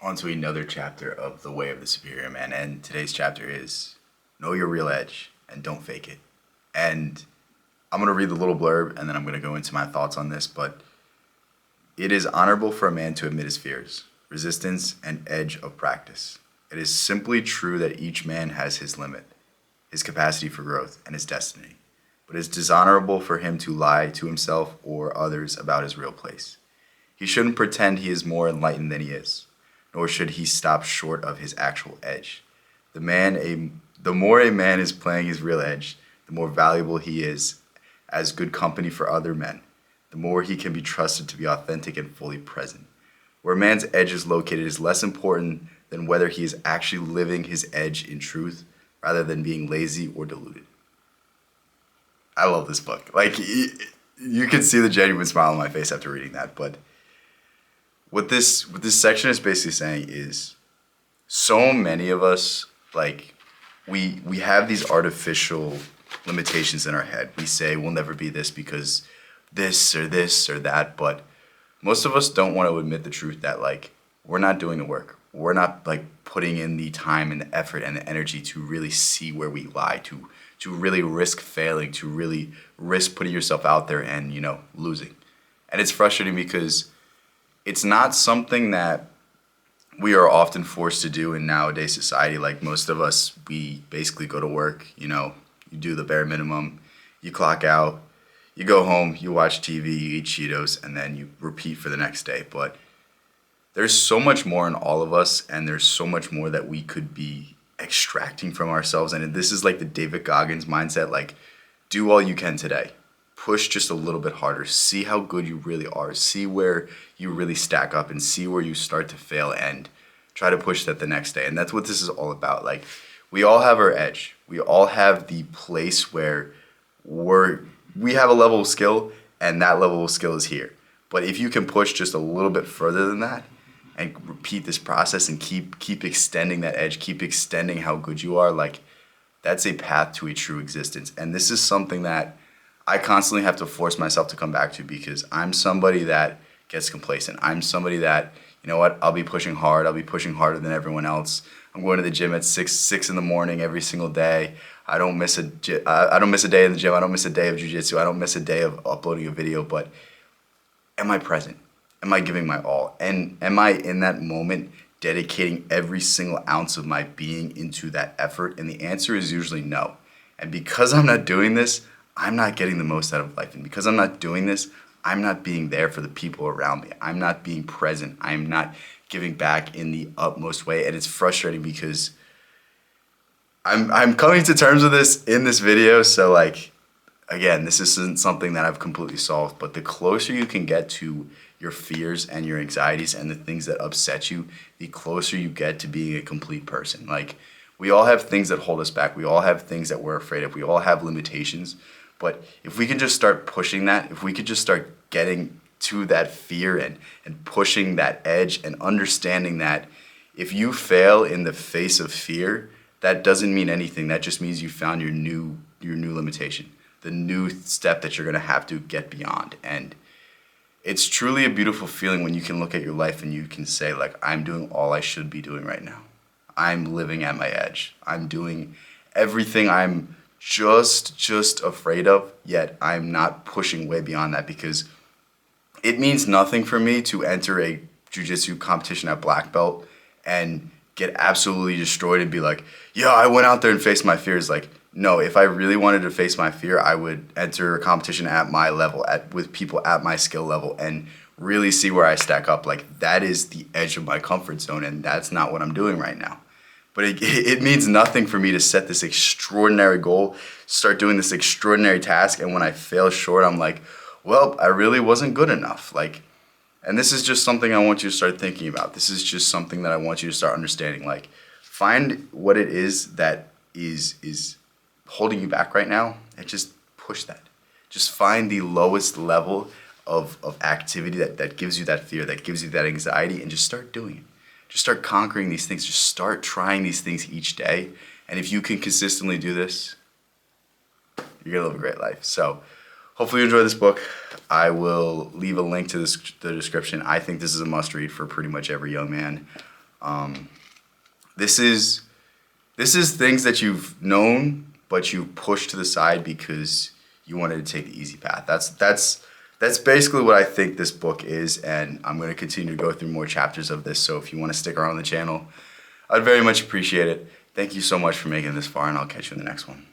On to another chapter of The Way of the Superior Man. And today's chapter is Know Your Real Edge and Don't Fake It. And I'm going to read the little blurb and then I'm going to go into my thoughts on this. But it is honorable for a man to admit his fears, resistance, and edge of practice. It is simply true that each man has his limit, his capacity for growth, and his destiny. But it is dishonorable for him to lie to himself or others about his real place. He shouldn't pretend he is more enlightened than he is, nor should he stop short of his actual edge. The more a man is playing his real edge, the more valuable he is as good company for other men, the more he can be trusted to be authentic and fully present. Where a man's edge is located is less important than whether he is actually living his edge in truth rather than being lazy or deluded. I love this book. Like, you can see the genuine smile on my face after reading that, but what this section is basically saying is so many of us, like, we have these artificial limitations in our head. We say we'll never be this because this or that, but most of us don't want to admit the truth that, like, we're not doing the work. We're not, like, putting in the time and the effort and the energy to really see where we lie, to really risk failing, to really risk putting yourself out there and, losing. And it's frustrating because it's not something that we are often forced to do in nowadays society. Like, most of us, we basically go to work, you do the bare minimum, you clock out, you go home, you watch TV, you eat Cheetos, and then you repeat for the next day. But there's so much more in all of us, and there's so much more that we could be extracting from ourselves. And this is like the David Goggins mindset, like, do all you can today. Push just a little bit harder. See how good you really are. See where you really stack up and see where you start to fail and try to push that the next day. And that's what this is all about. Like, we all have our edge. We all have the place where we have a level of skill and that level of skill is here. But if you can push just a little bit further than that and repeat this process and keep extending that edge, keep extending how good you are, like, that's a path to a true existence. And this is something that I constantly have to force myself to come back to because I'm somebody that gets complacent. I'm somebody that, I'll be pushing hard. I'll be pushing harder than everyone else. I'm going to the gym at six in the morning every single day. I don't miss a day in the gym. I don't miss a day of jiu-jitsu. I don't miss a day of uploading a video. But am I present? Am I giving my all? And am I in that moment dedicating every single ounce of my being into that effort? And the answer is usually no. And because I'm not doing this, I'm not getting the most out of life. And because I'm not doing this, I'm not being there for the people around me. I'm not being present. I'm not giving back in the utmost way. And it's frustrating because I'm coming to terms with this in this video. So, like, again, this isn't something that I've completely solved. But the closer you can get to your fears and your anxieties and the things that upset you, the closer you get to being a complete person. Like, we all have things that hold us back. We all have things that we're afraid of. We all have limitations. But if we can just start pushing that, if we could just start getting to that fear and pushing that edge and understanding that if you fail in the face of fear, that doesn't mean anything. That just means you found your new limitation, the new step that you're going to have to get beyond. And it's truly a beautiful feeling when you can look at your life and you can say, like, I'm doing all I should be doing right now. I'm living at my edge. I'm doing everything I'm just afraid of, yet I'm not pushing way beyond that because it means nothing for me to enter a jiu-jitsu competition at black belt and get absolutely destroyed and be like, yeah, I went out there and faced my fears. Like, no, if I really wanted to face my fear, I would enter a competition at my level, with people at my skill level and really see where I stack up. Like, that is the edge of my comfort zone, and that's not what I'm doing right now. But it means nothing for me to set this extraordinary goal, start doing this extraordinary task, and when I fail short, I'm like, well, I really wasn't good enough. Like, and this is just something I want you to start thinking about. This is just something that I want you to start understanding. Like, find what it is that is holding you back right now, and just push that. Just find the lowest level of activity that gives you that fear, that gives you that anxiety, and just start doing it. Just start conquering these things. Just start trying these things each day. And if you can consistently do this, you're going to live a great life. So hopefully you enjoy this book. I will leave a link to the description. I think this is a must read for pretty much every young man. This is things that you've known, but you pushed to the side because you wanted to take the easy path. That's basically what I think this book is, and I'm going to continue to go through more chapters of this. So if you want to stick around the channel, I'd very much appreciate it. Thank you so much for making it this far, and I'll catch you in the next one.